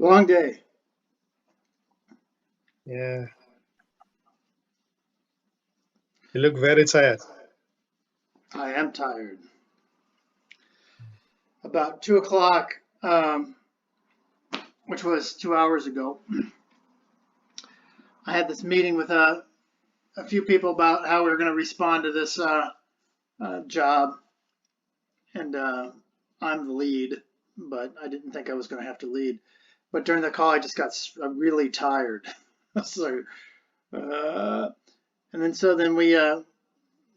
Long day. Yeah. You look very tired. I am tired. About 2 o'clock, which was 2 hours ago, I had this meeting with a few people about how we were going to respond to this job, and I'm the lead, but I didn't think I was going to have to lead. But during the call, I just got really tired. So, and then we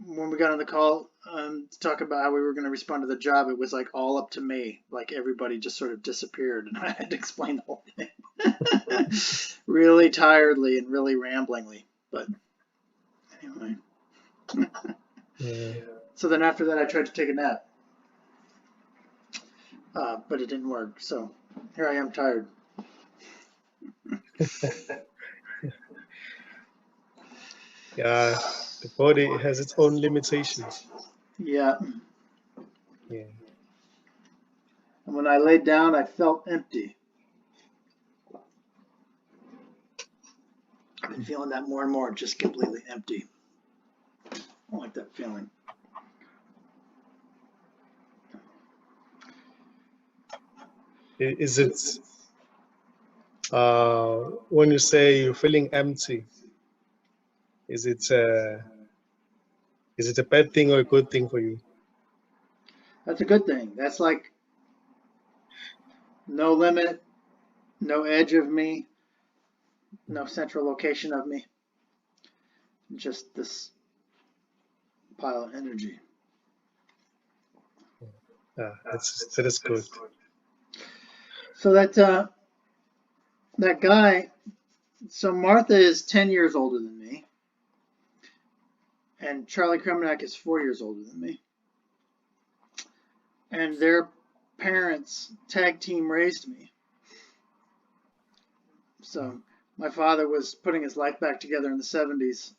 when we got on the call to talk about how we were going to respond to the job, it was like all up to me. Like everybody just sort of disappeared, and I had to explain the whole thing really tiredly and really ramblingly. But anyway, Yeah. so then after that, I tried to take a nap, but it didn't work. So here I am, tired. Yeah. The body has its own limitations. Yeah. Yeah. And when I laid down, I felt empty. I've been feeling that more and more, just completely empty. I don't like that feeling. Is it when you say you're feeling empty? Is it a bad thing or a good thing for you? That's a good thing. That's like no limit, no edge of me, no central location of me. Just this pile of energy. That is good. So that guy, so Martha is 10 years older than me, and Charlie Kremniak is 4 years older than me. And their parents tag team raised me. So my father was putting his life back together in the 70s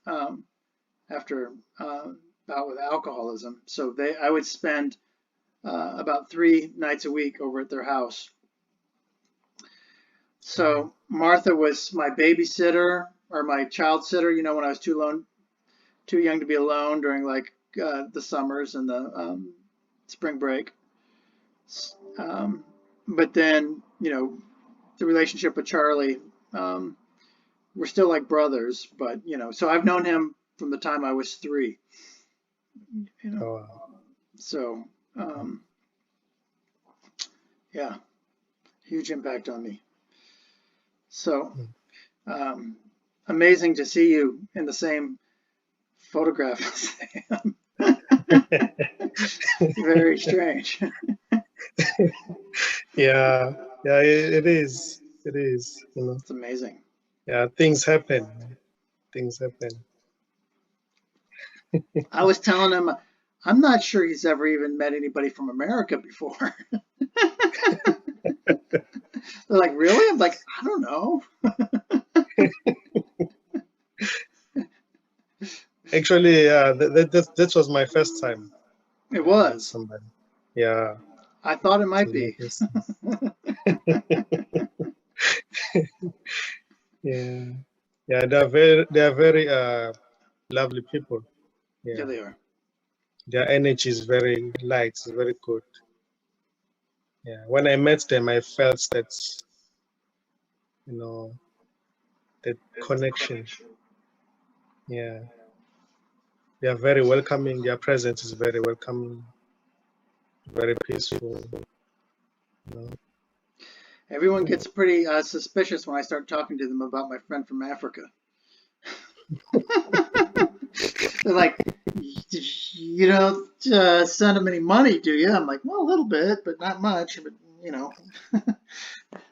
after bout with alcoholism. So I would spend about 3 nights a week over at their house. So Martha was my babysitter or my child sitter, you know, when I was too young to be alone during like the summers and the spring break. But then, you know, the relationship with Charlie, we're still like brothers, but, you know, so I've known him from the time I was 3, you know. So, yeah, huge impact on me. So, amazing to see you in the same photograph as him. Very strange. Yeah, it is. It is. You know. It's amazing. Yeah, things happen. Things happen. I was telling him, I'm not sure he's ever even met anybody from America before. They're like, really? I'm like, I don't know. Actually, that was my first time. It was. Somebody. Yeah. I thought it might be. Yeah. Yeah, they are very lovely people. Yeah, they are. Their energy is very light, it's very good. Yeah. When I met them, I felt that, you know, that connection. Yeah. They are very welcoming. Their presence is very welcoming, very peaceful. You know. Everyone gets pretty suspicious when I start talking to them about my friend from Africa. They're like, you don't send them any money, do you? I'm like, well, a little bit, but not much. But you know,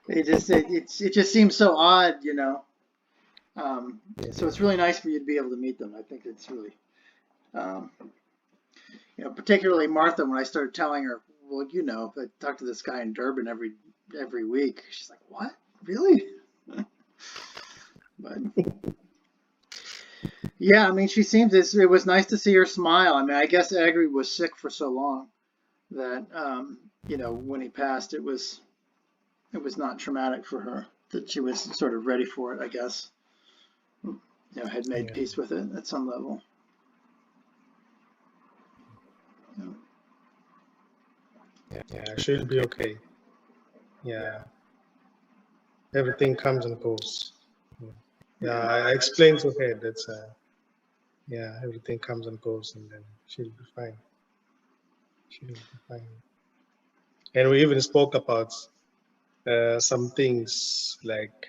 it just seems so odd, you know. So it's really nice for you to be able to meet them. I think it's really, you know, particularly Martha. When I started telling her, well, you know, I talk to this guy in Durban every week. She's like, what? Really? But yeah, I mean, she seems. It was nice to see her smile. I mean, I guess Agri was sick for so long that you know, when he passed, it was it was not traumatic for her, that she was sort of ready for it, I guess. Had made Yeah. peace with it at some level. Yeah, she'll be okay. Yeah. Everything comes and goes. Yeah, I explained to her that, yeah, everything comes and goes, and then she'll be fine. She'll be fine. And we even spoke about some things like,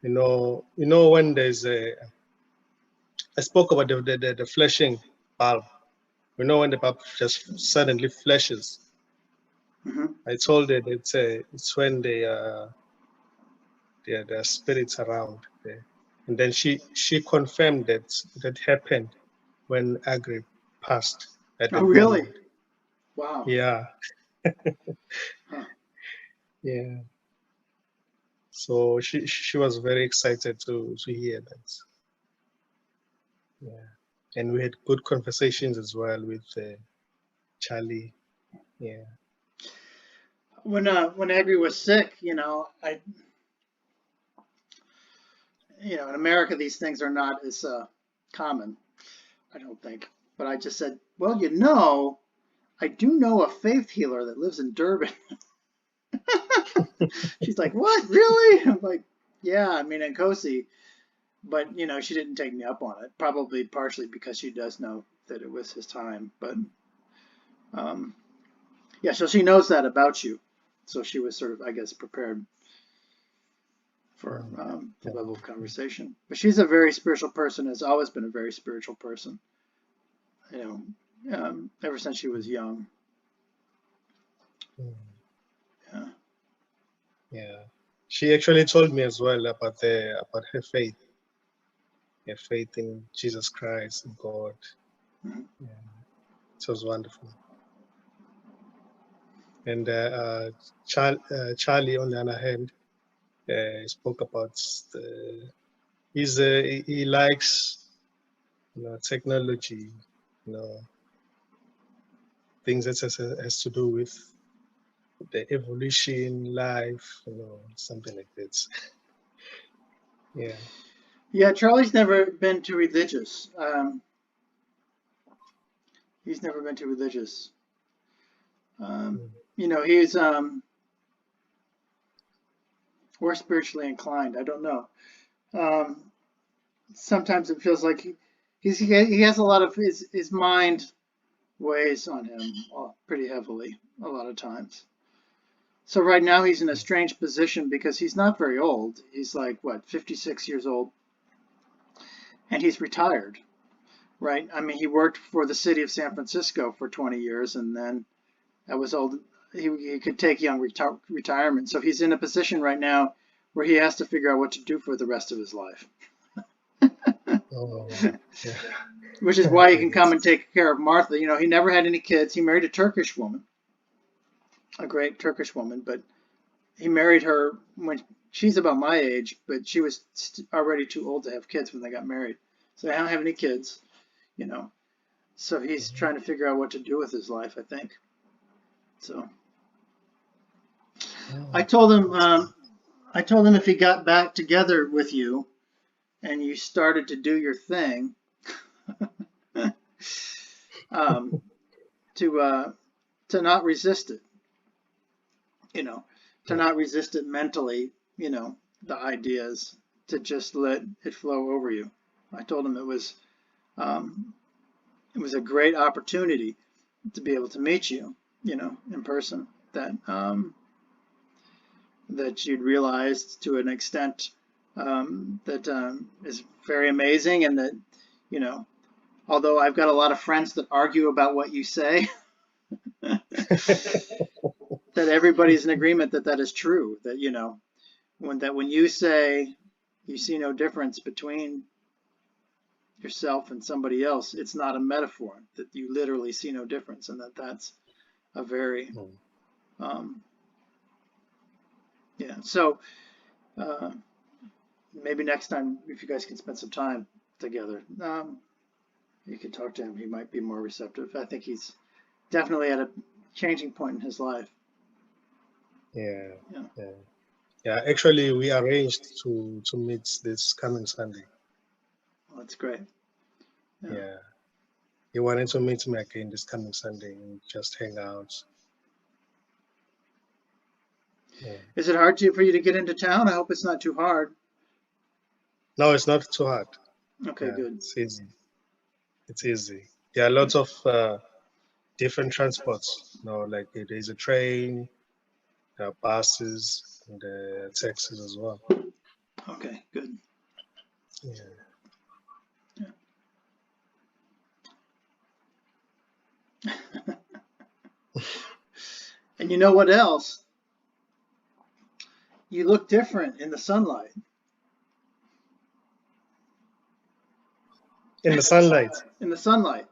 when there's I spoke about the flashing bulb. When the bulb just suddenly flashes. Mm-hmm. I told her that it's when there are spirits around there. And then she confirmed that happened when Agri passed at Oh, that really? moment. Wow. Yeah, Huh. yeah. So she was very excited to hear that. Yeah, and we had good conversations as well with Charlie. Yeah. When Agri was sick, in America these things are not as common, I don't think. But I just said, well, I do know a faith healer that lives in Durban. She's like, what, really? I'm like, yeah, I mean, in Kosi. But, she didn't take me up on it, probably partially because she does know that it was his time. But, yeah, so she knows that about you. So she was sort of, I guess, prepared for the Yeah. level of conversation. But she's a very spiritual person, has always been a very spiritual person, ever since she was young. Mm. Yeah. Yeah. She actually told me as well about her faith. Her faith in Jesus Christ, in God. Mm-hmm. Yeah. It was wonderful. And Charlie, on the other hand, spoke about he likes technology, things that has to do with the evolution, life, something like that. Yeah. Yeah, Charlie's never been too religious. He's never been too religious. Mm. He's more spiritually inclined. I don't know. Sometimes it feels like he has a lot of his mind weighs on him pretty heavily a lot of times. So right now he's in a strange position because he's not very old. He's like, what, 56 years old, and he's retired, right? I mean, he worked for the city of San Francisco for 20 years, and then that was old. He could take young retirement. So he's in a position right now where he has to figure out what to do for the rest of his life. Oh, yeah. Which is why he can come and take care of Martha. He never had any kids. He married a Turkish woman, a great Turkish woman, but he married her when she's about my age, but she was already too old to have kids when they got married. So I don't have any kids, you know. So he's trying to figure out what to do with his life, I think. So I told him if he got back together with you and you started to do your thing, um, to not resist it, to not resist it mentally, the ideas, to just let it flow over you. I told him um, it was a great opportunity to be able to meet you, in person. That you'd realized to an extent that is very amazing, and that you know, although I've got a lot of friends that argue about what you say, that everybody's in agreement that that is true. That when you say you see no difference between yourself and somebody else, it's not a metaphor. That you literally see no difference, and that's a very um, yeah. So uh, maybe next time, if you guys can spend some time together, you can talk to him. He might be more receptive. I think he's definitely at a changing point in his life. Yeah, Yeah, yeah, yeah. Actually, we arranged to meet this coming Sunday. well, that's great. Yeah. Yeah, he wanted to meet me again this coming Sunday and just hang out. Yeah. Is it hard for you to get into town? I hope it's not too hard. No, it's not too hard. Okay, Yeah, good. it's easy. It's easy. There are lots of different transports. Like there's a train, there are buses, and taxis as well. Okay, good. Yeah. Yeah. And you know what else? You look different in the sunlight. In the sunlight. In the sunlight.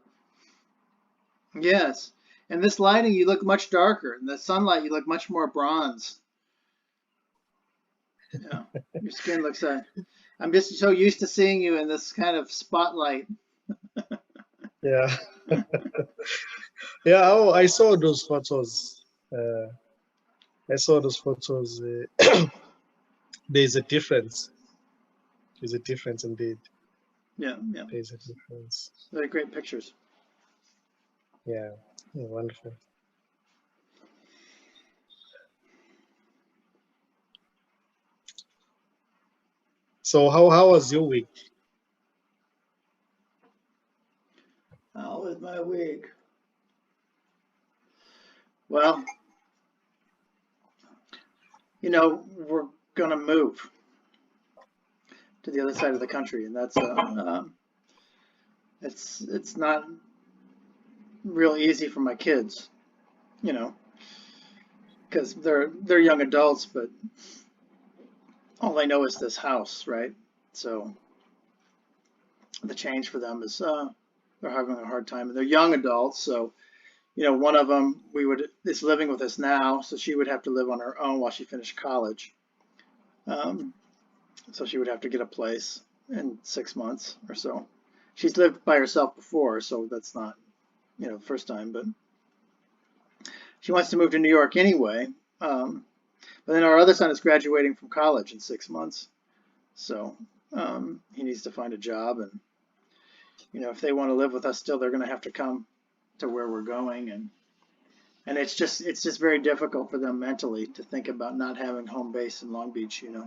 Yes. In this lighting, you look much darker. In the sunlight, you look much more bronze. Yeah. Your skin looks. I'm just so used to seeing you in this kind of spotlight. Yeah. Yeah. Oh, I saw those photos. Uh, I saw those photos. There's a difference. There's a difference indeed. Yeah, yeah. There's a difference. They're great pictures. Yeah. Yeah, wonderful. So how was your week? How was my week? Well, we're gonna move to the other side of the country, and that's it's not real easy for my kids, you know, because they're young adults, but all they know is this house, right? So the change for them is they're having a hard time. They're young adults, so one of them is living with us now, so she would have to live on her own while she finished college. Um, so she would have to get a place in 6 months or so. She's lived by herself before, so that's not first time, but she wants to move to New York anyway. But then our other son is graduating from college in 6 months, so he needs to find a job, and if they want to live with us still, they're going to have to come to where we're going, and it's just very difficult for them mentally to think about not having home base in Long Beach. Yeah.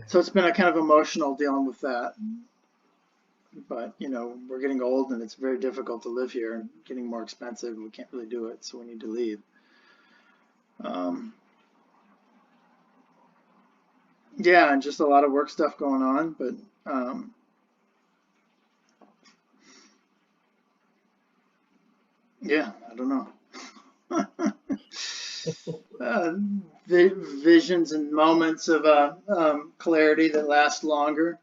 So it's been a kind of emotional dealing with that. But we're getting old, and it's very difficult to live here, and getting more expensive, and we can't really do it, so we need to leave. Yeah, and just a lot of work stuff going on, but yeah, I don't know. uh, Visions and moments of clarity that last longer,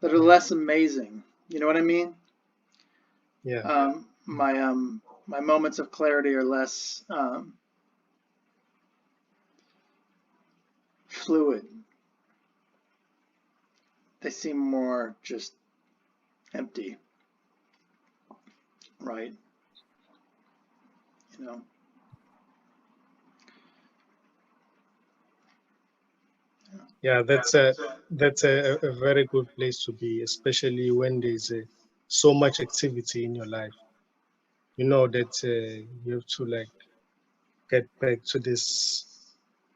that are less amazing. You know what I mean? Yeah. My moments of clarity are less fluid. They seem more just empty, right? You know. Yeah, that's a very good place to be, especially when there's so much activity in your life. You know that you have to like get back to this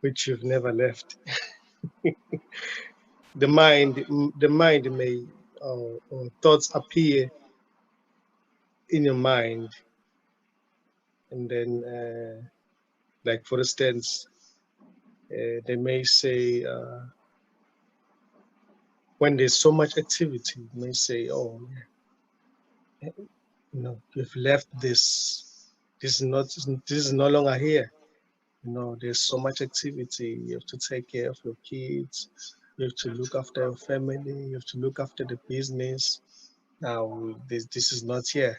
which you've never left. The mind may or thoughts appear in your mind, and then like for instance, they may say when there's so much activity, they may say, "Oh, you've left this. This is no longer here. There's so much activity. You have to take care of your kids. You have to look after your family. You have to look after the business. Now, this is not here."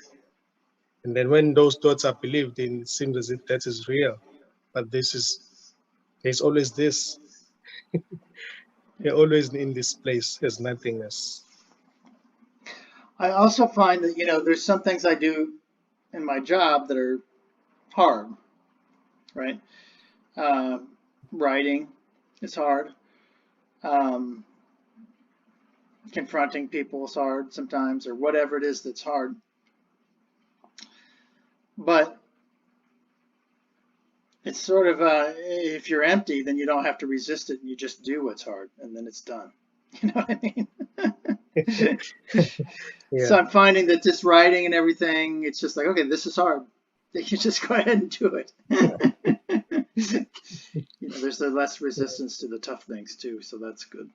And then when those thoughts are believed, then it seems as if that is real. But there's always this. You're always in this place as nothingness. I also find that there's some things I do in my job that are hard. right? Writing is hard. Um, Confronting people is hard sometimes, or whatever it is that's hard. But it's sort of if you're empty, then you don't have to resist it, and you just do what's hard, and then it's done. You know what I mean? Yeah, So I'm finding that this writing and everything, it's just like, okay, this is hard. You just go ahead and do it. You know, there's less resistance to the tough things too, so that's good.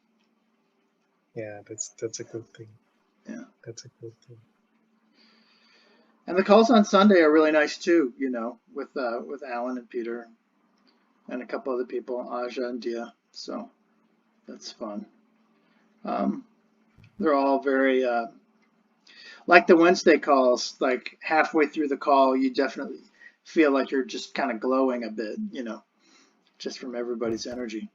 yeah, that's a good thing. Yeah. That's a good thing. And the calls on Sunday are really nice too, you know, with Alan and Peter and a couple other people, Aja and Dia. So that's fun. They're all very like the Wednesday calls. Like halfway through the call, you definitely feel like you're just kind of glowing a bit, you know, just from everybody's energy.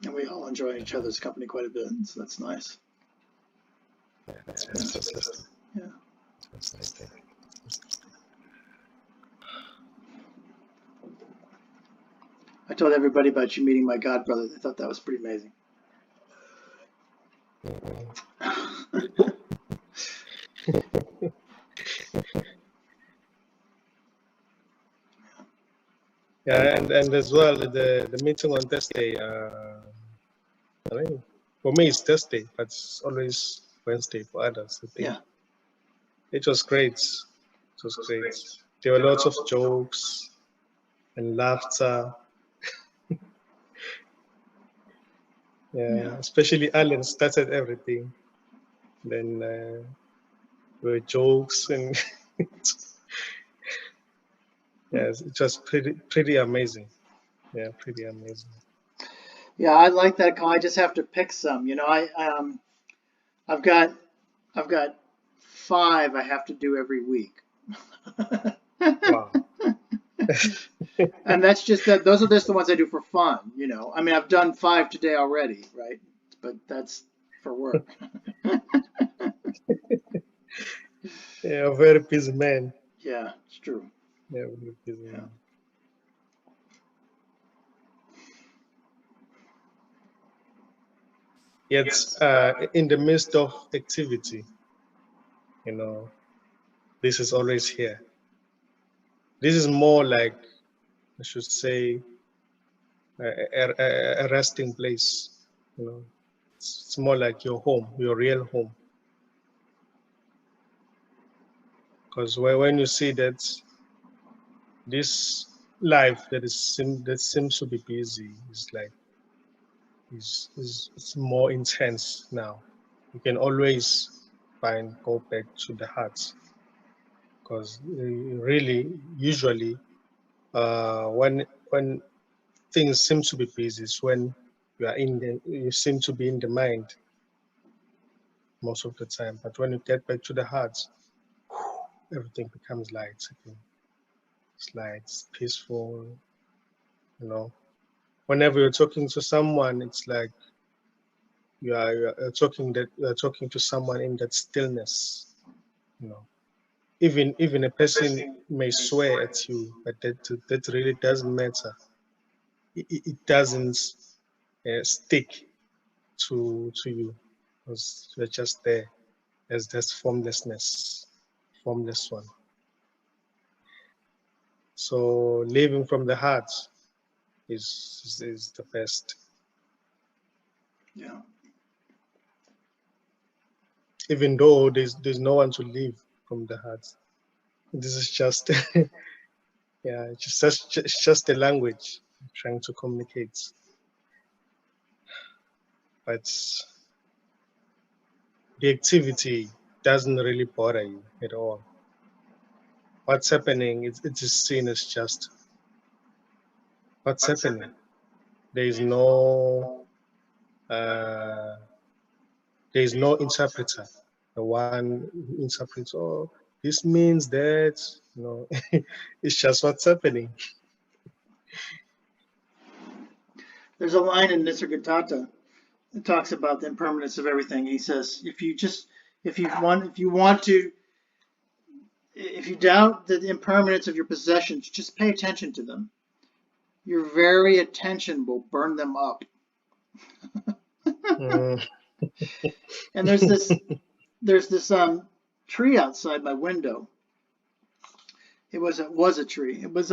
And we all enjoy each other's company quite a bit, so that's nice. Yeah, that's fantastic. Yeah. Fantastic. I told everybody about you meeting my god brother. They thought that was pretty amazing. Yeah, and as well the meeting on Thursday. I mean, for me it's Thursday, but it's always Wednesday for others. I think. Yeah. It was great. It was great. There were lots of jokes and laughter. Yeah, especially Alan started everything. Then there were jokes and yes, it was pretty amazing. Yeah, pretty amazing. Yeah, I like that call. I just have to pick some. You know, I've got I've got 5 I have to do every week. Wow. And that's just that those are just the ones I do for fun, you know. I mean, I've done 5 today already, right? But that's for work. Yeah, a very busy man. Yeah, it's true. Yeah, very busy man. Yet, in the midst of activity, you know, this is always here. This is more like, I should say, a resting place. You know, it's more like your home, your real home. Because when you see that this life that seems to be busy is like is more intense now. You can always go back to the heart, because really usually when things seem to be busy is when you seem to be in the mind most of the time. But when you get back to the heart, everything becomes light again. It's light, it's peaceful, you know. Whenever you're talking to someone, it's like you're talking to someone in that stillness, you know. Even a person may swear at you, but that really doesn't matter. It doesn't stick to you, because you're just there as this formless one. So living from the heart is the best. Yeah. Even though there's no one to live from the heart. This is just yeah, it's just a language I'm trying to communicate. But the activity doesn't really bother you at all. What's happening it is seen as just what's happening. There is no interpreter. The one who interprets, oh, this means that, you know, it's just what's happening. There's a line in Nisargadatta that talks about the impermanence of everything. He says, if you want to if you doubt the impermanence of your possessions, just pay attention to them. Your very attention will burn them up. Mm. And there's this tree outside my window. It was a tree. It was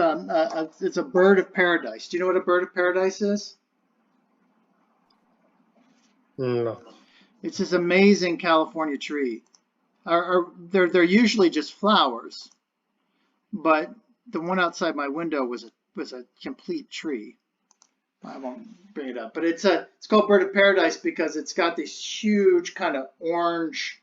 it's a bird of paradise. Do you know what a bird of paradise is? No. It's this amazing California tree. They're usually just flowers, but the one outside my window was a complete tree. I won't bring it up, but it's called bird of paradise because it's got these huge kind of orange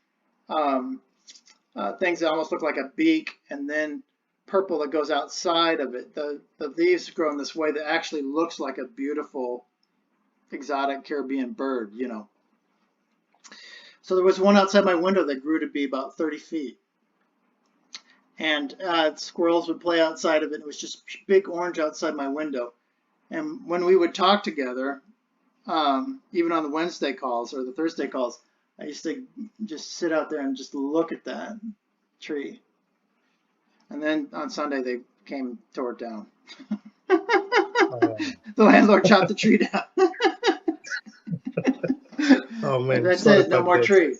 things that almost look like a beak, and then purple that goes outside of it. The leaves grow in this way that actually looks like a beautiful exotic Caribbean bird, you know. So there was one outside my window that grew to be about 30 feet. And squirrels would play outside of it. It was just big orange outside my window. And when we would talk together, even on the Wednesday calls or the Thursday calls, I used to just sit out there and just look at that tree. And then on Sunday, they came, tore it down. The landlord chopped the tree down. Oh man, That's sorry it. No about more that. tree.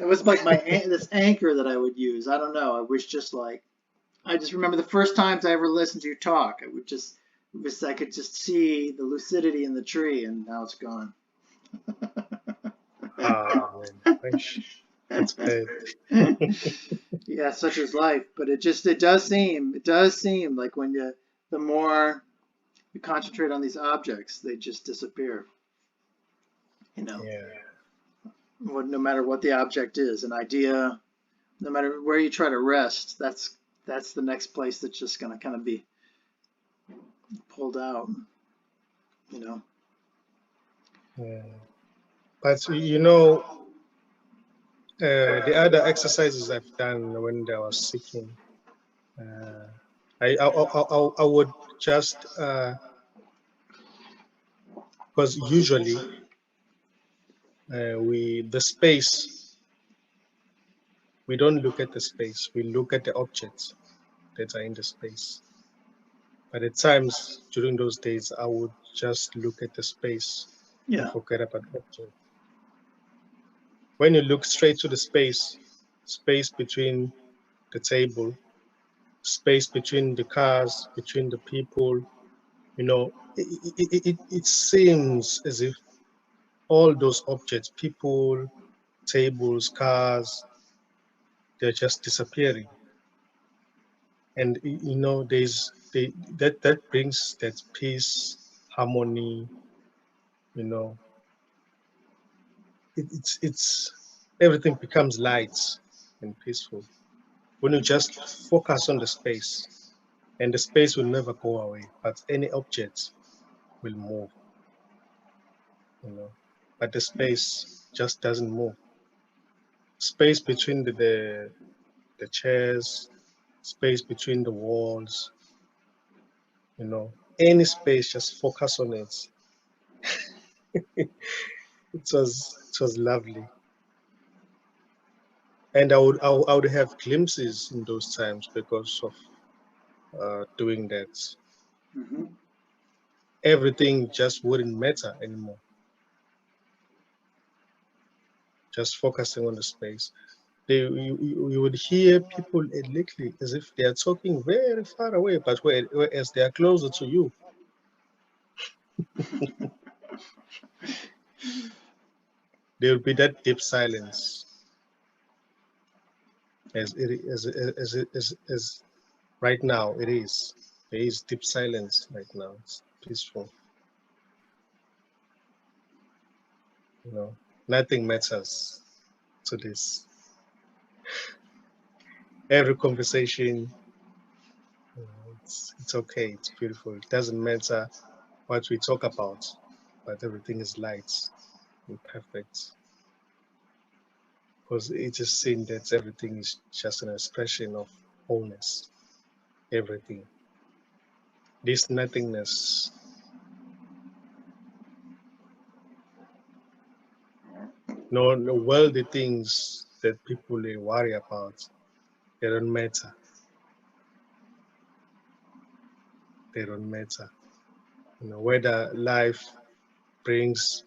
It was like this anchor that I would use. I don't know. I was just like, I just remember the first times I ever listened to you talk. I could just see the lucidity in the tree, and now it's gone. Ah man, that's bad. Yeah, such is life. But it does seem like the more you concentrate on these objects, they just disappear. You know, Yeah. no matter what the object is, an idea, no matter where you try to rest, that's the next place that's just going to kind of be pulled out. You know. Yeah. But you know, the other exercises I've done when I was seeking, uh, I would just because usually the space, we don't look at the space, we look at the objects that are in the space. But at times during those days, I would just look at the space and Yeah. forget about the object. When you look straight to the space between the table, space between the cars, between the people, you know, it seems as if all those objects, people, tables, cars, they're just disappearing. And you know, that brings that peace, harmony, you know, it's everything becomes light and peaceful when you just focus on the space, and the space will never go away, but any object will move, you know, but the space just doesn't move. Space between the chairs, space between the walls, you know, any space, just focus on it. It was lovely. And I would have glimpses in those times because of doing that. Mm-hmm. Everything just wouldn't matter anymore. Just focusing on the space. You would hear people literally as if they are talking very far away, but whereas they are closer to you. There will be that deep silence, as right now it is. There is deep silence right now. It's peaceful. You know, nothing matters to this. Every conversation, you know, it's okay. It's beautiful. It doesn't matter what we talk about, but everything is light and perfect. Because it is seen that everything is just an expression of wholeness. Everything. This nothingness. No worldly things that people they worry about. They don't matter. They don't matter. You know, whether life brings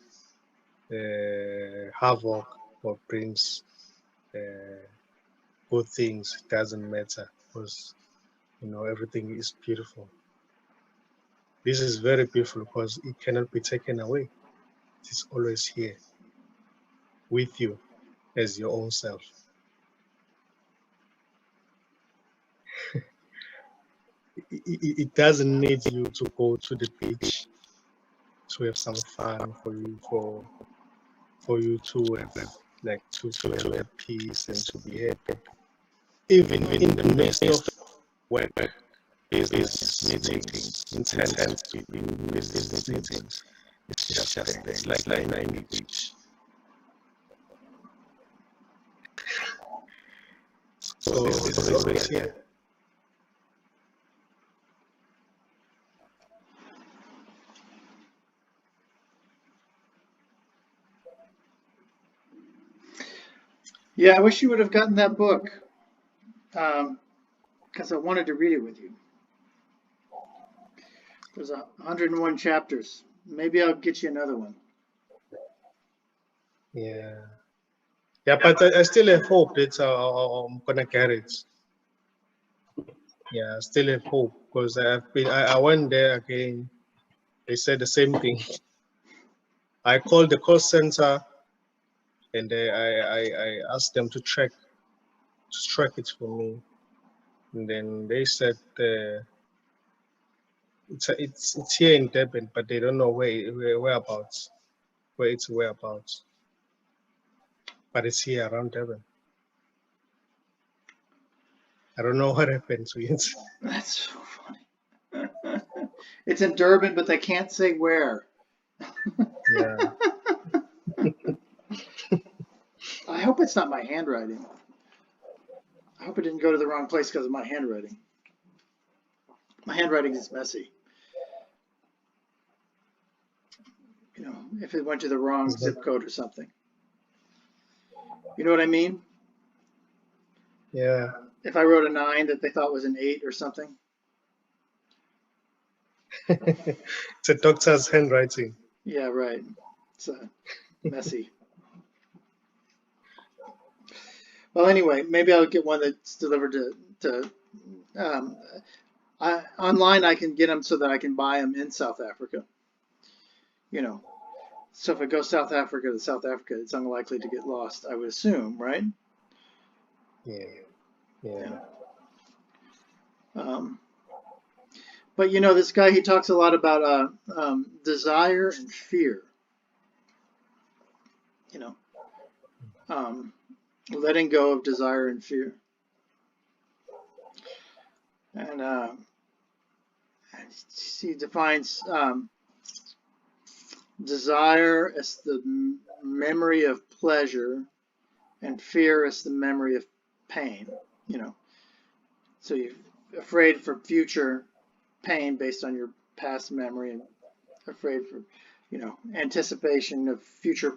havoc or brings good things, it doesn't matter, because you know everything is beautiful. This is very beautiful because it cannot be taken away. It is always here with you as your own self. It doesn't need you to go to the beach to have some fun, for you to have like to feel at peace and to be happy. Even in the midst of work, business meetings, intense business meetings, it's just there. It's like 90 beach. So this is always here. Yeah, I wish you would have gotten that book, because I wanted to read it with you. There's 101 chapters. Maybe I'll get you another one. Yeah. Yeah, but I still have hope that I'm gonna get it. Yeah, I still have hope because I went there again. They said the same thing. I called the call center and I asked them to track it for me, and then they said it's here in Durban, but they don't know whereabouts, whereabouts. But it's here around Durban. I don't know what happened to it. That's so funny. It's in Durban, but they can't say where. Yeah. I hope it's not my handwriting. I hope it didn't go to the wrong place because of my handwriting. My handwriting is messy. You know, if it went to the wrong zip code or something. You know what I mean? Yeah. If I wrote a 9 that they thought was an 8 or something. It's a doctor's handwriting. Yeah, right. It's messy. Well, anyway, maybe I'll get one that's delivered to online. I can get them so that I can buy them in South Africa. You know, so if it goes South Africa to South Africa, it's unlikely to get lost, I would assume, right? Yeah. But you know, this guy, he talks a lot about desire and fear. You know, letting go of desire and fear. And he defines desire as the memory of pleasure and fear as the memory of pain. You know, so you're afraid for future pain based on your past memory, and afraid for, you know, anticipation of future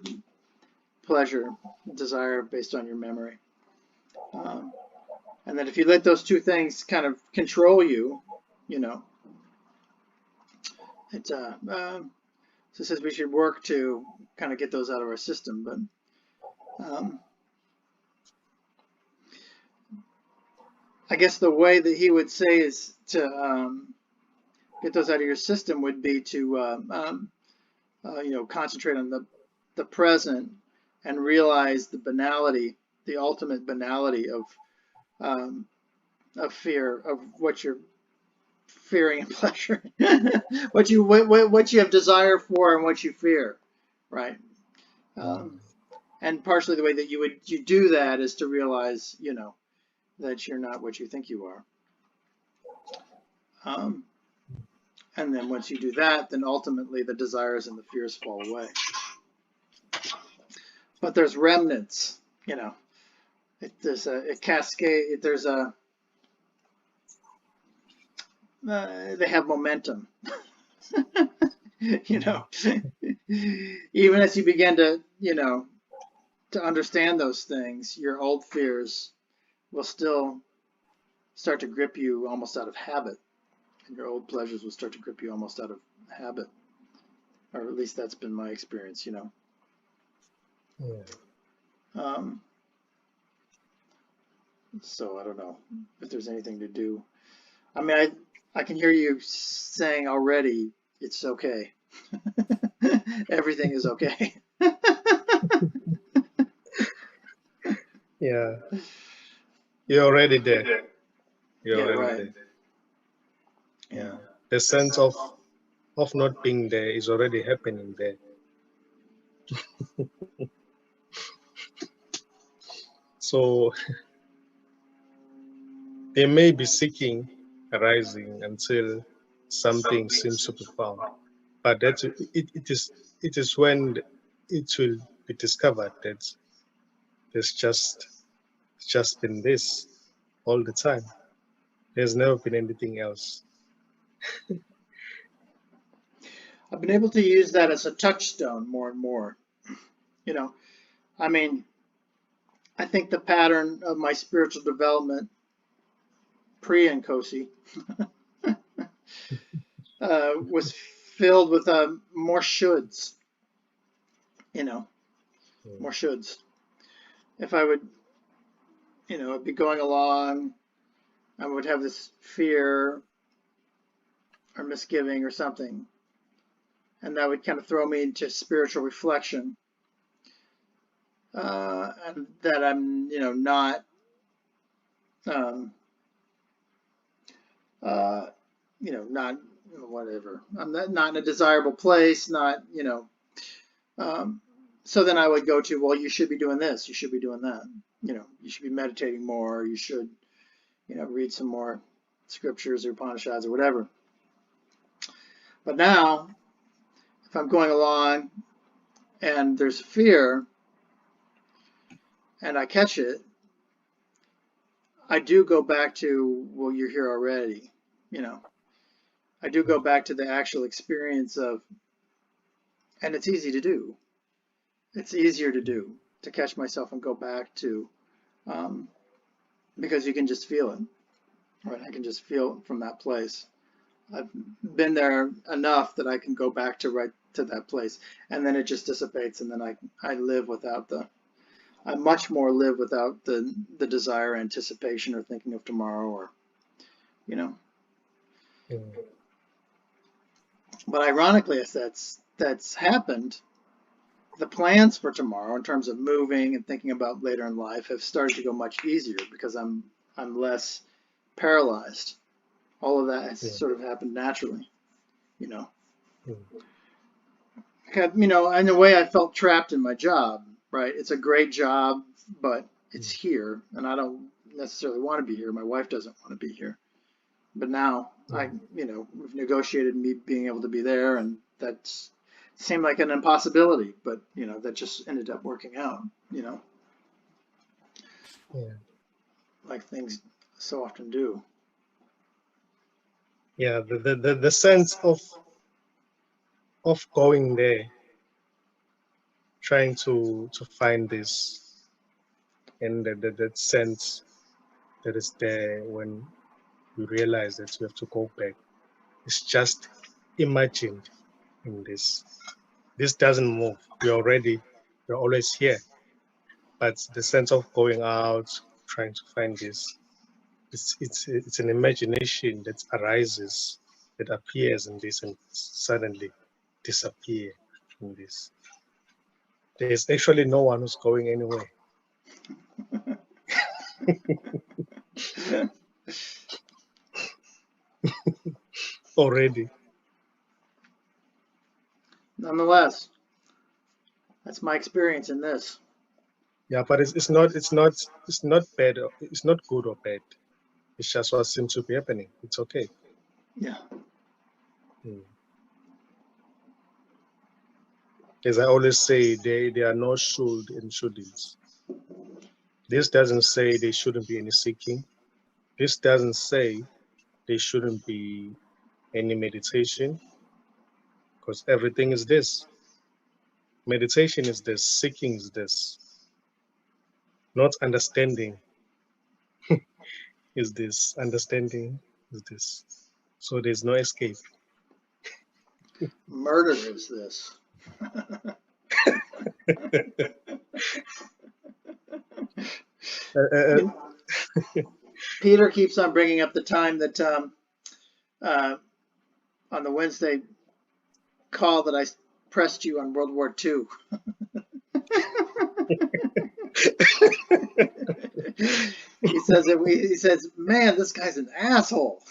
pleasure, desire based on your memory. And then if you let those two things kind of control you, you know, it so it says we should work to kind of get those out of our system. But I guess the way that he would say is to get those out of your system would be to you know, concentrate on the present and realize the banality, the ultimate banality of fear, of what you're fearing and pleasure, what you have desire for and what you fear, right? And partially the way that you do that is to realize, you know, that you're not what you think you are. And then once you do that, then ultimately the desires and the fears fall away. But there's remnants, you know. There's a cascade. There's a they have momentum. You know, even as you begin to, you know, to understand those things, your old fears will still start to grip you almost out of habit, and your old pleasures will start to grip you almost out of habit, or at least that's been my experience, you know. Yeah. So I don't know if there's anything to do. I mean, I can hear you saying already it's okay. Everything is okay. Yeah. You're already there. You're Yeah, already right. there. Yeah. Yeah. The sense of not being there is already happening there. So there may be seeking arising until something seems to be found. But that it is when it will be discovered that there's just been this all the time. There's never been anything else. I've been able to use that as a touchstone more and more. You know, I mean, I think the pattern of my spiritual development pre and Nkosi was filled with more shoulds, you know, more shoulds. If I would, you know, I'd be going along, I would have this fear or misgiving or something, and that would kind of throw me into spiritual reflection, and that I'm, you know, not, um, you know, not whatever. I'm not in a desirable place, not, you know. So then I would go to, well, you should be doing this, you should be doing that. You know, you should be meditating more, you should, you know, read some more scriptures or Upanishads or whatever. But now, if I'm going along and there's fear and I catch it, I do go back to, well, you're here already. You know, I do go back to the actual experience of, and it's easy to do. It's easier to do, to catch myself and go back to, because you can just feel it, right? I can just feel it from that place. I've been there enough that I can go back to right to that place, and then it just dissipates, and then I live without the, I much more live without the desire, anticipation, or thinking of tomorrow, or, you know. But ironically, as that's happened, the plans for tomorrow in terms of moving and thinking about later in life have started to go much easier because I'm less paralyzed. All of that has sort of happened naturally, you know. You know, in a way, I felt trapped in my job, right? It's a great job, but it's here, and I don't necessarily want to be here. My wife doesn't want to be here. But now you know, we've negotiated me being able to be there, and that seemed like an impossibility, but, you know, that just ended up working out, you know, like things so often do. Yeah, the sense of going there, trying to find this, and that sense that is there when you realize that you have to go back. It's just imagined in this. This doesn't move. You're always here. But the sense of going out, trying to find this, it's an imagination that arises, that appears in this and suddenly disappear in this. There's actually no one who's going anywhere. Already. Nonetheless, that's my experience in this. Yeah, but it's not bad. It's not good or bad. It's just what seems to be happening. It's okay. Yeah. As I always say, there are no should and shouldn'ts. This doesn't say there shouldn't be any seeking. This doesn't say there shouldn't be any meditation, because everything is this. Meditation is this, seeking is this. Not understanding is this, understanding is this. So there's no escape. Murder is this. You- Peter keeps on bringing up the time that on the Wednesday call that I pressed you on World War II. He says, man, this guy's an asshole.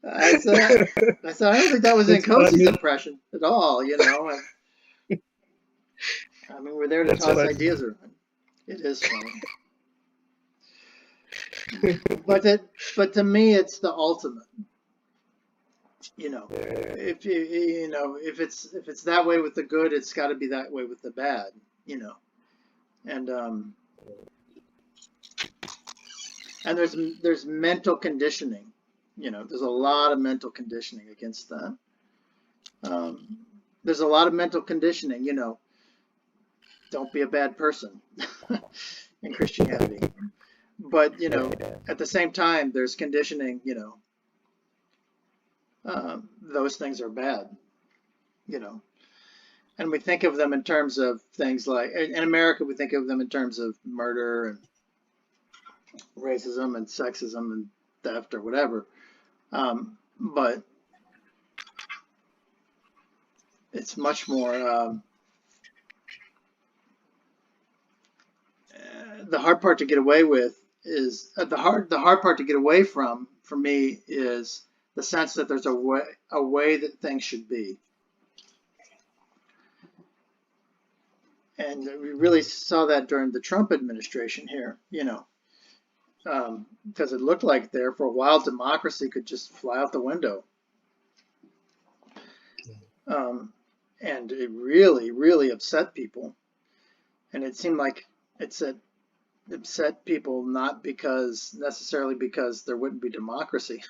I said, I don't think that was in That's Cozy's funny. impression at all, you know. I mean, we're there to That's toss funny. ideas around. It is funny. But to me, it's the ultimate. You know, if it's that way with the good, it's got to be that way with the bad. You know, and there's mental conditioning. You know, there's a lot of mental conditioning against that. There's a lot of mental conditioning. You know, don't be a bad person in Christianity. But you know, at the same time, there's conditioning. You know, those things are bad. You know, and we think of them in terms of things like in America, we think of them in terms of murder and racism and sexism and theft or whatever. But it's much more. The hard part to get away with is the hard part to get away from for me is the sense that there's a way that things should be, and we really saw that during the Trump administration here. You know, because it looked like there for a while democracy could just fly out the window, and it really, really upset people, and it seemed like it upset people not necessarily because there wouldn't be democracy,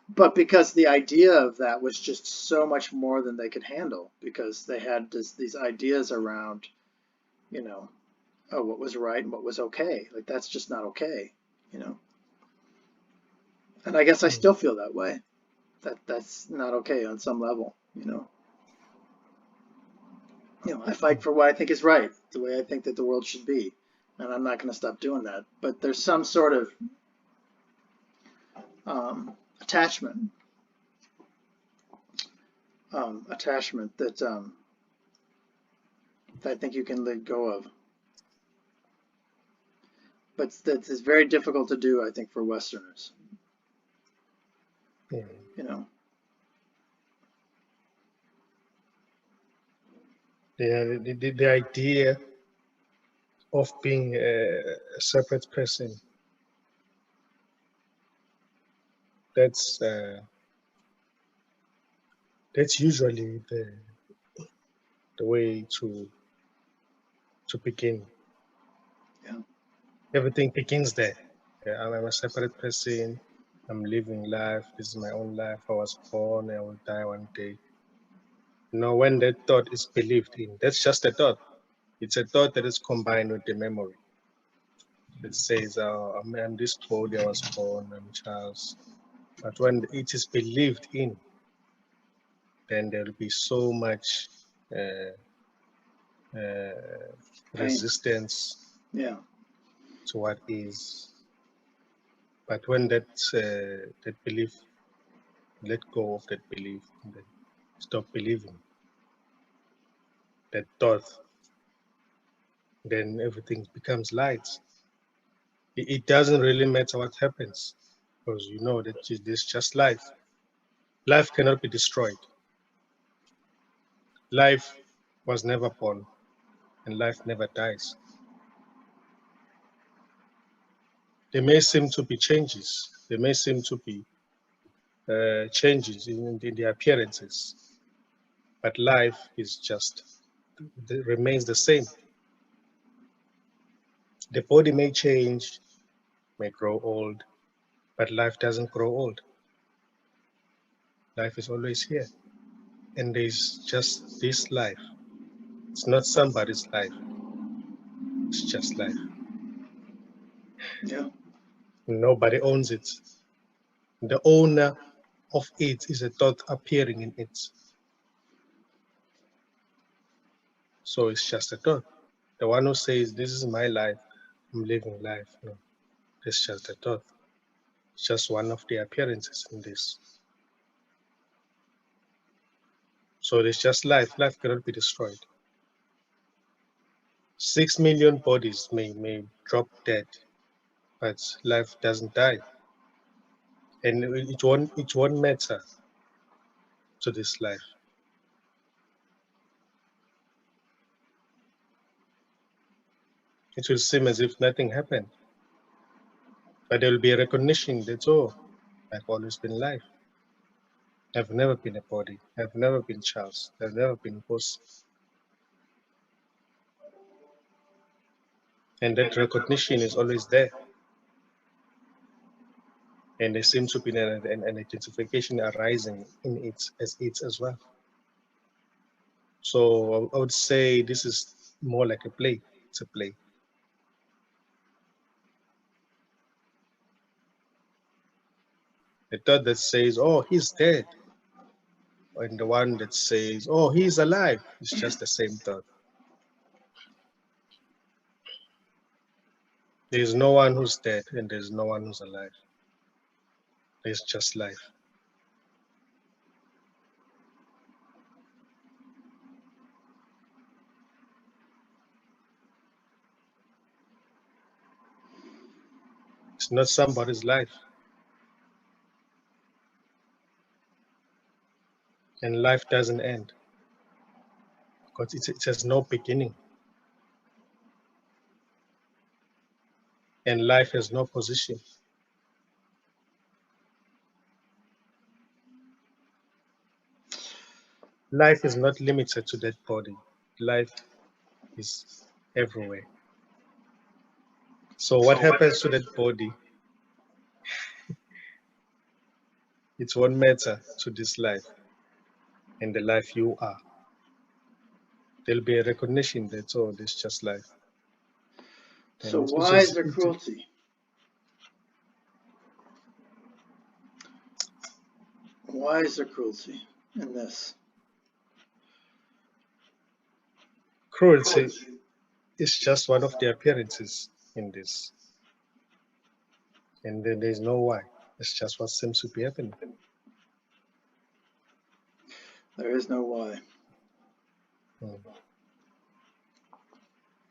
but because the idea of that was just so much more than they could handle because they had these ideas around, you know, oh, what was right and what was okay. Like that's just not okay, you know. And I guess I still feel that way. That's not okay on some level, you know. You know, I fight for what I think is right, the way I think that the world should be, and I'm not going to stop doing that. But there's some sort of attachment that I think you can let go of. But that is very difficult to do, I think, for Westerners. Yeah. You know. Yeah, the idea of being a separate person, that's usually the way to begin. Yeah. Everything begins there. Yeah, I'm a separate person. I'm living life. This is my own life. I was born. I will die one day. You know, when that thought is believed in, that's just a thought. It's a thought that is combined with the memory. It says, I'm this body, I was born, I'm Charles. But when it is believed in, then there will be so much resistance to what is. But when that belief, let go of that belief, and then stop believing that thought, then everything becomes light. It doesn't really matter what happens, because you know that it's just life. Life cannot be destroyed. Life was never born, and life never dies. There may seem to be changes. There may seem to be changes in the appearances, but life is just remains the same. The body may change, may grow old, but life doesn't grow old. Life is always here. and there's just this life. It's not somebody's life. It's just life. Yeah. Nobody owns it. The owner of it is a thought appearing in it. So it's just a thought. The one who says, "This is my life, I'm living life." No, it's just a thought. It's just one of the appearances in this. So there's just life. Life cannot be destroyed. 6 million bodies may drop dead, but life doesn't die. And it won't matter to this life. It will seem as if nothing happened. But there will be a recognition that, oh, I've always been life. I've never been a body. I've never been Charles. I've never been Puss. And that recognition is always there. And there seems to be an identification arising in it as well. So I would say this is more like a play. It's a play. The thought that says, "Oh, he's dead," and the one that says, "Oh, he's alive," it's just the same thought. There's no one who's dead and there's no one who's alive. There's just life. It's not somebody's life. And life doesn't end because it has no beginning. And life has no position. Life is not limited to that body. Life is everywhere. So what happens to that body, it won't matter to this life and the life you are. There'll be a recognition that, oh, this is just life. So And why is there cruelty? Why is there cruelty in this? cruelty is just one of the appearances in this. And then there's no why. It's just what seems to be happening. There is no why. Mm.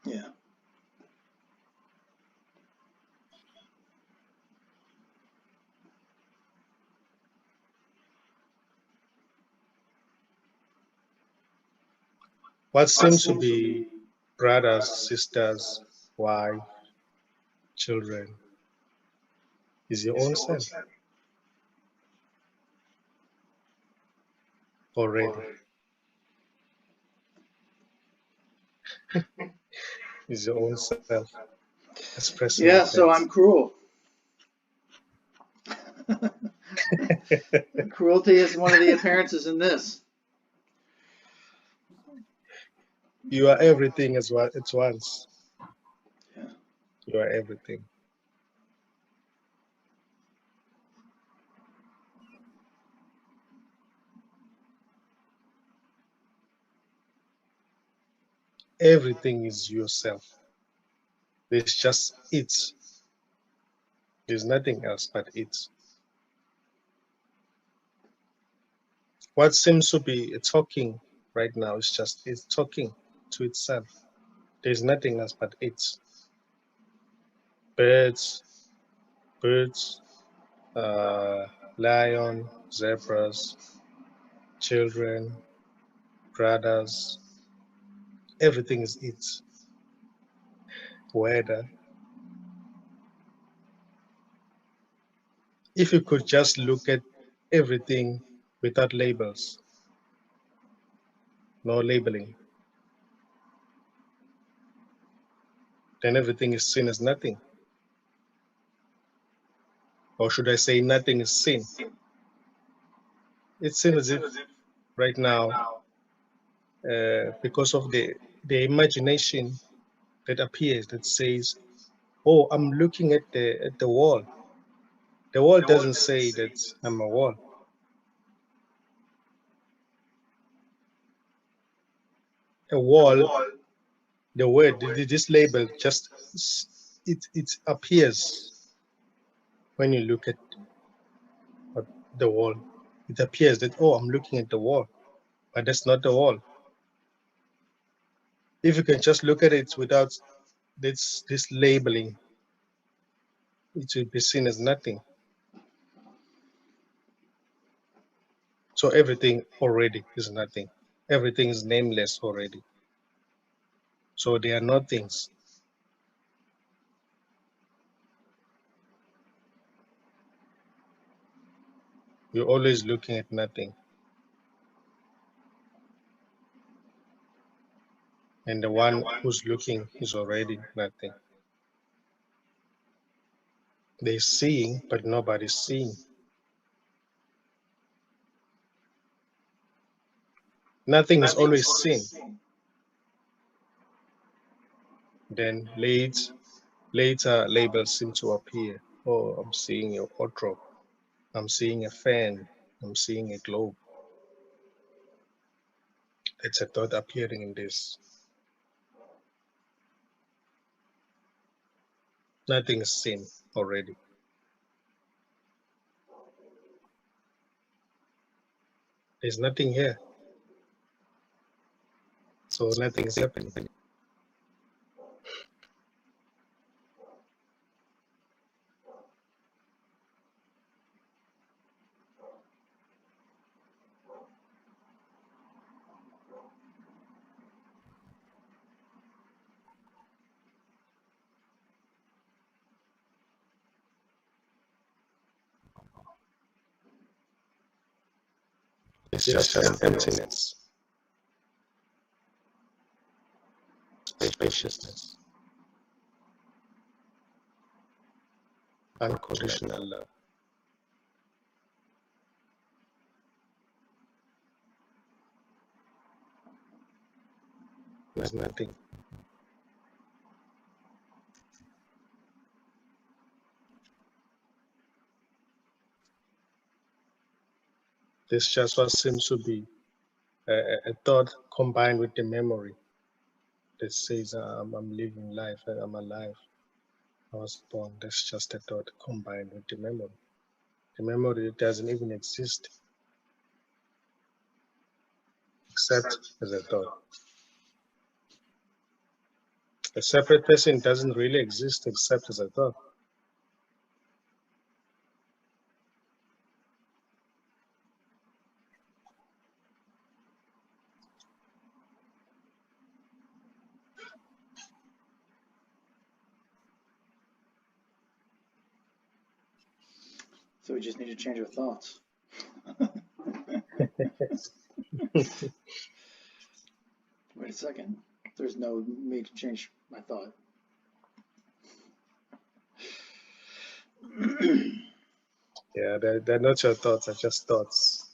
Yeah. What seems to be brothers, sisters, wife, children is your own self already. Is your own self expressing Yeah, like so that. I'm cruel. Cruelty is one of the appearances in this. You are everything as well at once. Yeah. You are everything. Everything is yourself. There's just it. There's nothing else but it. What seems to be talking right now is just it's talking to itself. There's nothing else but it. Birds, birds, uh, lion, zebras, children, brothers, everything is it. Weather. If you could just look at everything without labels, no labeling, then everything is seen as nothing. Or should I say nothing is seen? It seems as if right now, because of the imagination that appears, that says, "Oh, I'm looking at the wall." The wall doesn't say that I'm a wall. A wall, the word, this label, just it appears when you look at the wall. It appears that, oh, I'm looking at the wall, but that's not the wall. If you can just look at it without this labeling, it will be seen as nothing. So everything already is nothing. Everything is nameless already. So they are not things. You're always looking at nothing. And the one who's looking is already nothing. They're seeing, but nobody's seeing. Nothing is always seen. Then later labels seem to appear. Oh, I'm seeing a wardrobe. I'm seeing a fan. I'm seeing a globe. It's a thought appearing in this. Nothing is seen already. There's nothing here. So nothing is happening. It's just an emptiness, spaciousness, unconditional love. There's nothing. This just what seems to be a thought combined with the memory that says, I'm living life, I'm alive, I was born. That's just a thought combined with the memory. The memory doesn't even exist except as a thought. A separate person doesn't really exist except as a thought. So we just need to change our thoughts. Wait a second. There's no need to change my thought. Yeah, they're not your thoughts, they're just thoughts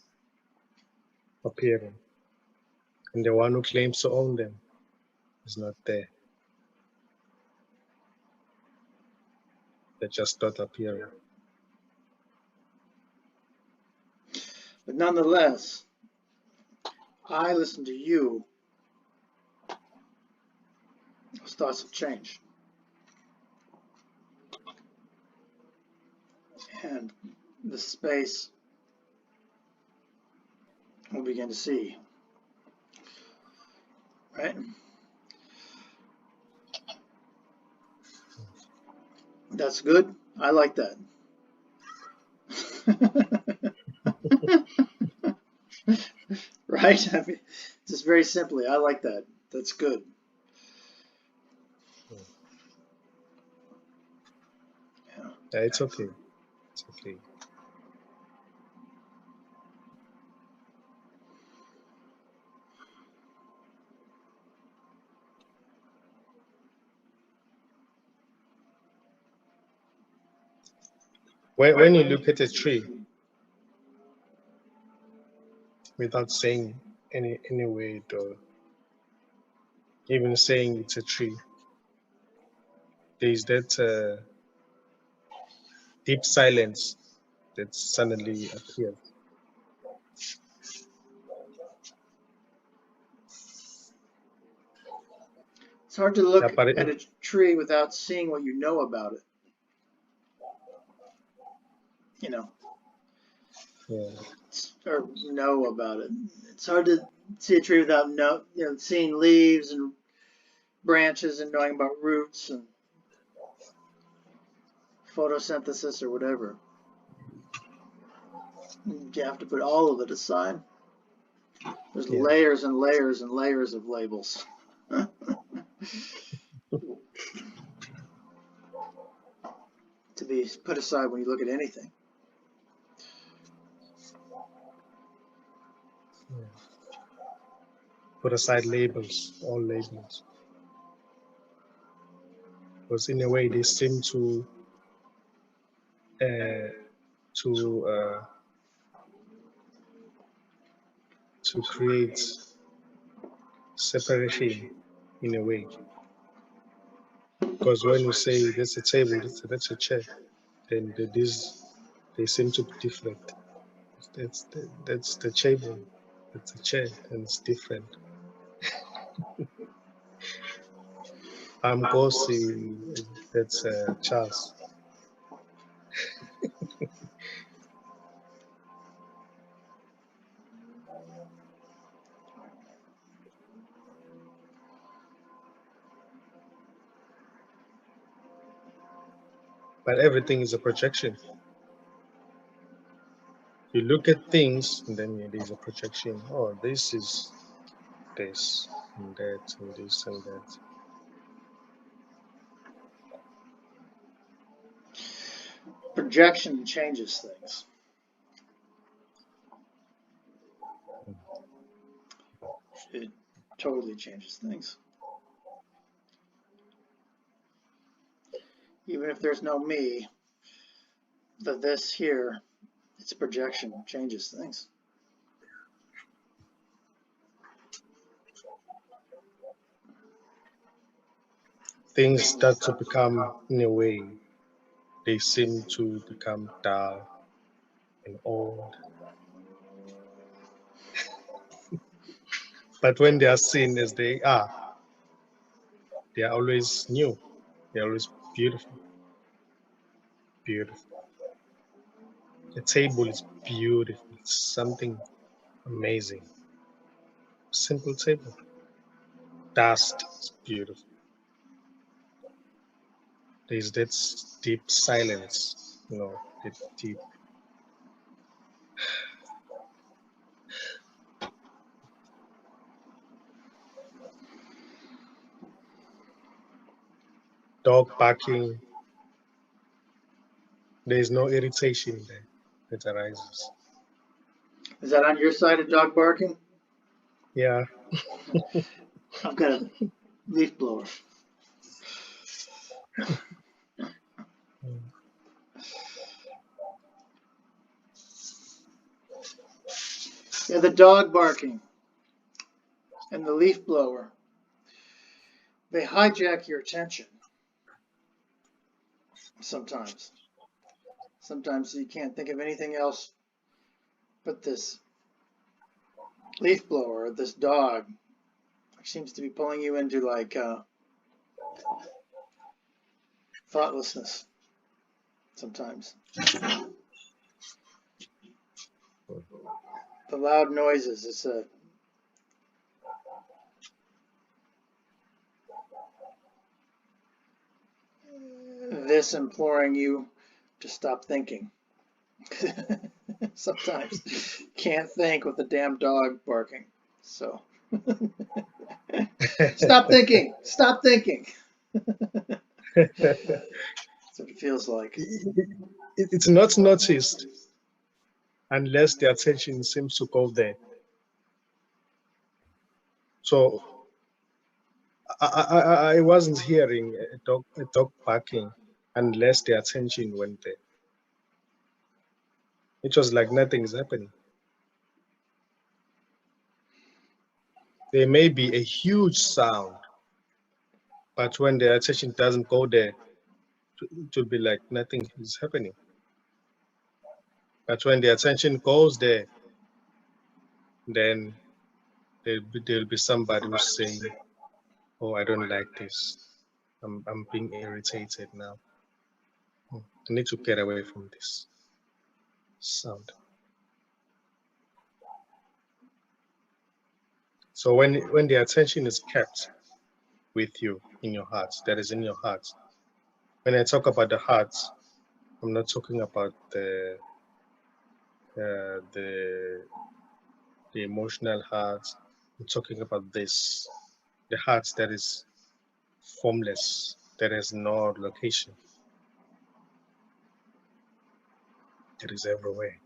appearing. And the one who claims to own them is not there. They're just thought appearing. But nonetheless, I listen to you. Those thoughts will change. And the space we'll begin to see. Right? That's good. I like that. Right? I mean, just very simply, I like that. That's good. Yeah, it's okay. It's okay. When you look at a tree, without saying any word or even saying it's a tree. There's that deep silence that suddenly appears. It's hard to Yeah, look but at a tree without seeing what you know about it. You know, yeah, or know about it. It's hard to see a tree without seeing leaves and branches and knowing about roots and photosynthesis or whatever. You have to put all of it aside. There's yeah. layers and layers and layers of labels. To be put aside when you look at anything. Yeah. Put aside labels, all labels, because in a way they seem uh, to uh, to create separation in a way. Because when you say that's a table, that's a chair, then they seem to be different. That's the table, that's a chair, and it's different. I'm Gosi, that's Charles. But everything is a projection. You look at things, and then there's a projection. Oh, this is this and that and this and that. Projection changes things. It totally changes things. Even if there's no me, the this here, its projection changes things. Things start to become, in a way, they seem to become dull and old. But when they are seen as they are always new. They're always beautiful, beautiful. The table is beautiful. It's something amazing. Simple table. Dust is beautiful. There's that deep silence, that deep. Dog barking. There's no irritation there that arises. Is that on your side of dog barking? Yeah. I've got a leaf blower. Yeah, the dog barking and the leaf blower, they hijack your attention sometimes. Sometimes you can't think of anything else but this leaf blower, or this dog, which seems to be pulling you into like thoughtlessness sometimes. The loud noises, it's this imploring you to stop thinking. Sometimes can't think with the damn dog barking. So stop thinking. Stop thinking. That's what it feels like. It's not noticed unless the attention seems to go there. So I wasn't hearing a dog barking unless the attention went there. It was like nothing is happening. There may be a huge sound, but when the attention doesn't go there, it will be like nothing is happening. But when the attention goes there, then there'll be somebody who's saying, "Oh, I don't like this. I'm being irritated now. I need to get away from this sound." So when the attention is kept with you in your heart, that is in your heart. When I talk about the heart, I'm not talking about the emotional heart. I'm talking about this, the heart that is formless, that has no location, that is everywhere.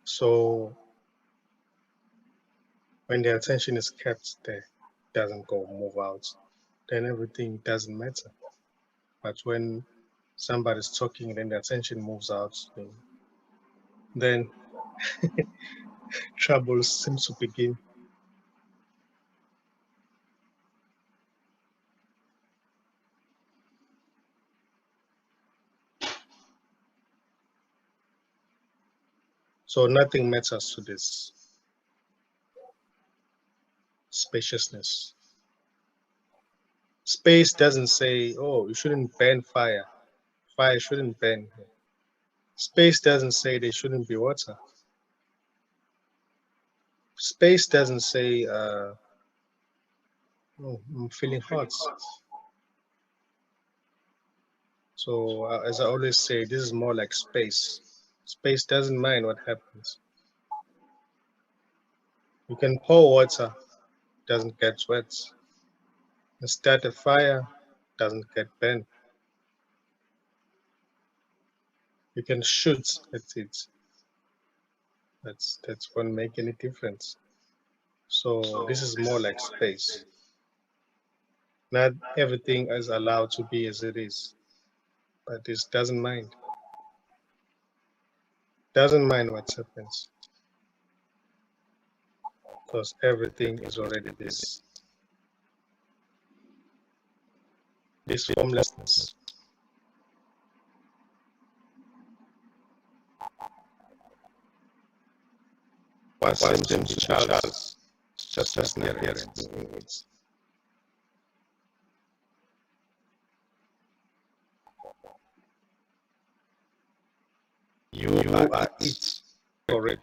So when the attention is kept there, doesn't go move out, then everything doesn't matter. But when somebody's talking and then the attention moves out, then trouble seems to begin. So nothing matters to this spaciousness. Space doesn't say, "Oh, you shouldn't burn fire. Fire shouldn't burn." Space doesn't say there shouldn't be water. Space doesn't say, "Oh, I'm feeling hot." So as I always say, this is more like space. Space doesn't mind what happens. You can pour water, doesn't get wet. And start a fire, doesn't get burned. You can shoot at it. That won't make any difference. So this is more like space. Not everything is allowed to be as it is, but this doesn't mind. Doesn't mind what happens, because everything is already this formlessness. What seems to Charles, just not yet. You are it already.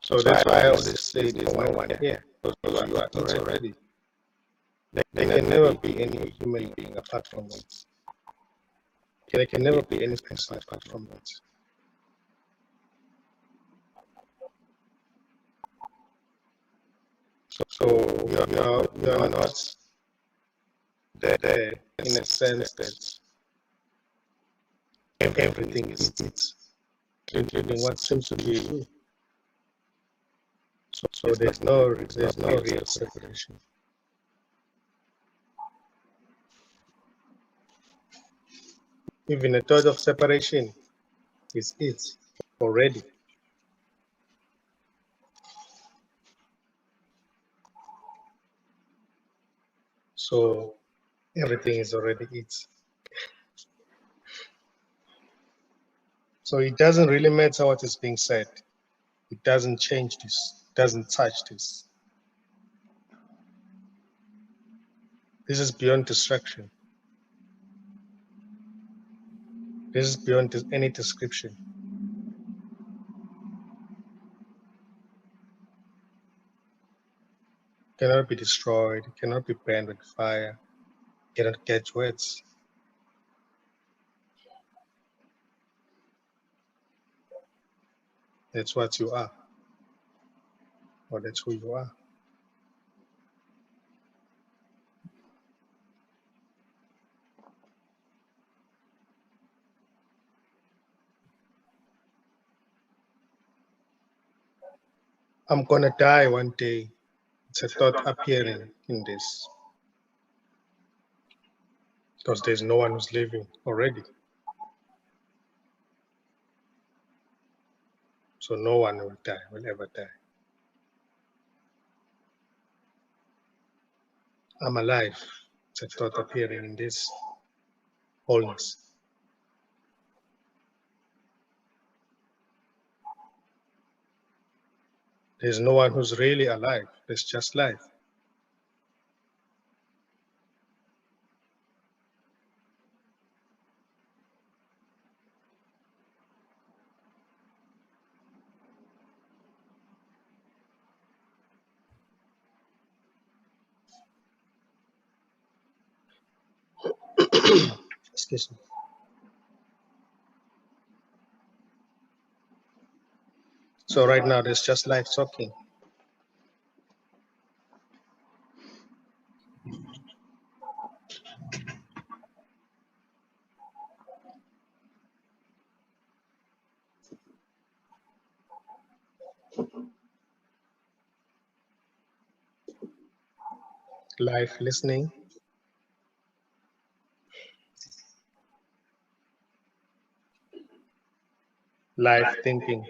So that's why I always say there's no one here, because you are it already. There can never be any human being apart from it. There can never be any person apart from it. So you're not there in a sense that everything is it, including what seems to be you. So there's no real separation. Even a thought of separation is it already. So everything is already it. So it doesn't really matter what is being said. It doesn't change this, doesn't touch this. This is beyond distraction. This is beyond any description. It cannot be destroyed, it cannot be burned with fire, it cannot catch words. That's what you are, or that's who you are. I'm gonna die one day. It's a thought appearing in this, because there's no one who's living already. So no one will die, will ever die. I'm alive. It's a thought appearing in this wholeness. There's no one who's really alive. There's just life. Excuse me. So right now, there's just life talking. Life listening. Life thinking.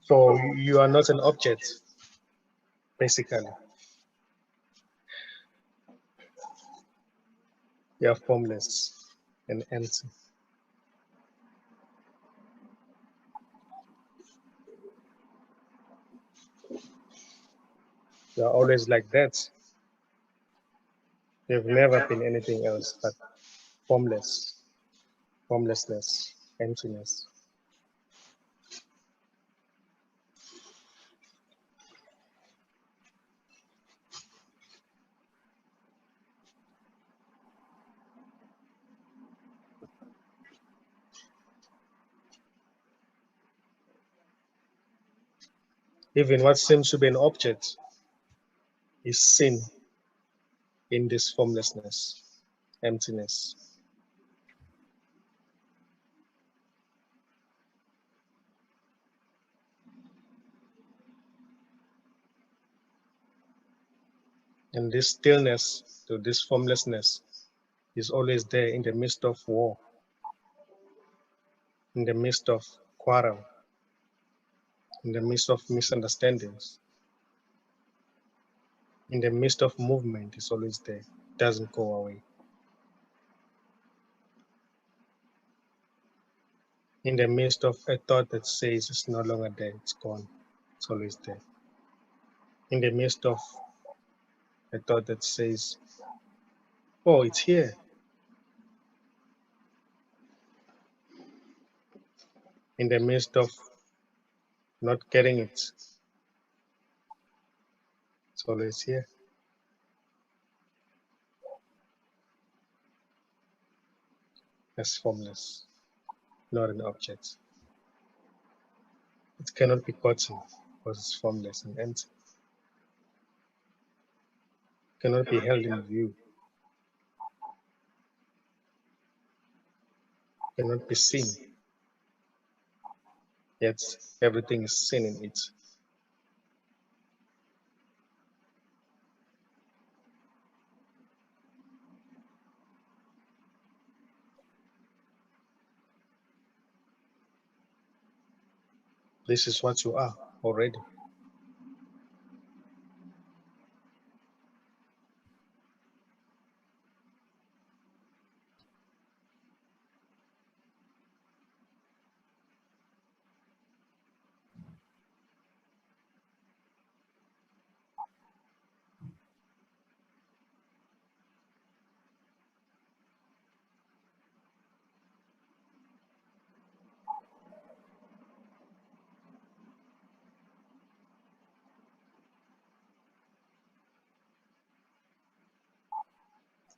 So you are not an object, basically. You are formless and empty. You are always like that. You've never been anything else but formless, formlessness, emptiness. Even what seems to be an object is seen in this formlessness, emptiness. And this stillness to this formlessness is always there in the midst of war, in the midst of quarrel, in the midst of misunderstandings, in the midst of movement. It's always there. It doesn't go away. In the midst of a thought that says it's no longer there, it's gone, it's always there. In the midst of a thought that says, oh, it's here. In the midst of not getting it, it's always here. As formless, not an object. It cannot be gotten because it's formless and empty. It cannot be held in view. It cannot be seen. Yet everything is seen in it. This is what you are already.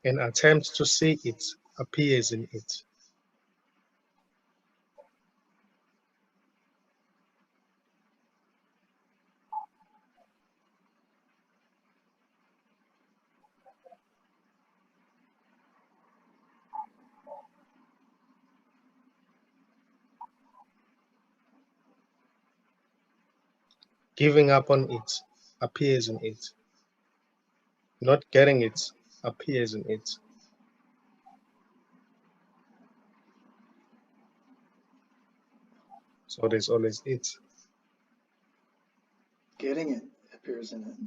An attempt to see it appears in it. Giving up on it appears in it. Not getting it appears in it. So there's always it. Getting it appears in it.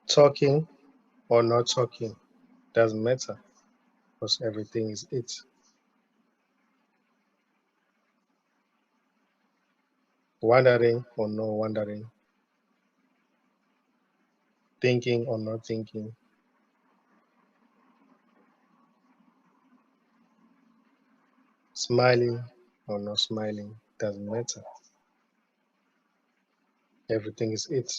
Talking or not talking doesn't matter because everything is it. Wondering or no wondering, thinking or not thinking, smiling or not smiling doesn't matter. Everything is it.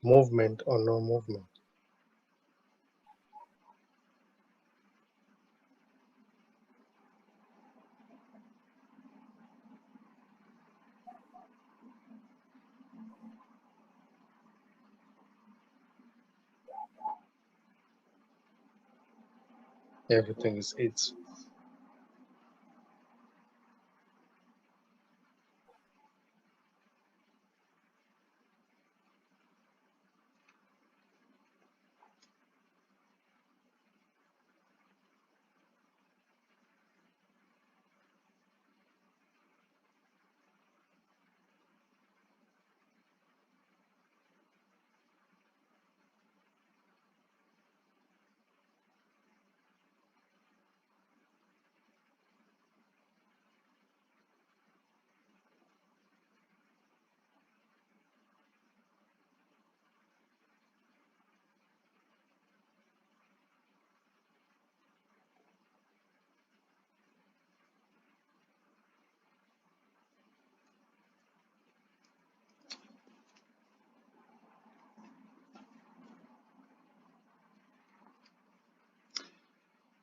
Movement or no movement. Everything is it.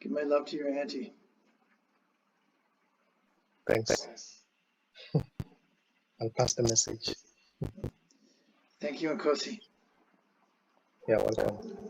Give my love to your auntie. Thanks. I'll pass the message. Thank you, Nkosi. Yeah, welcome.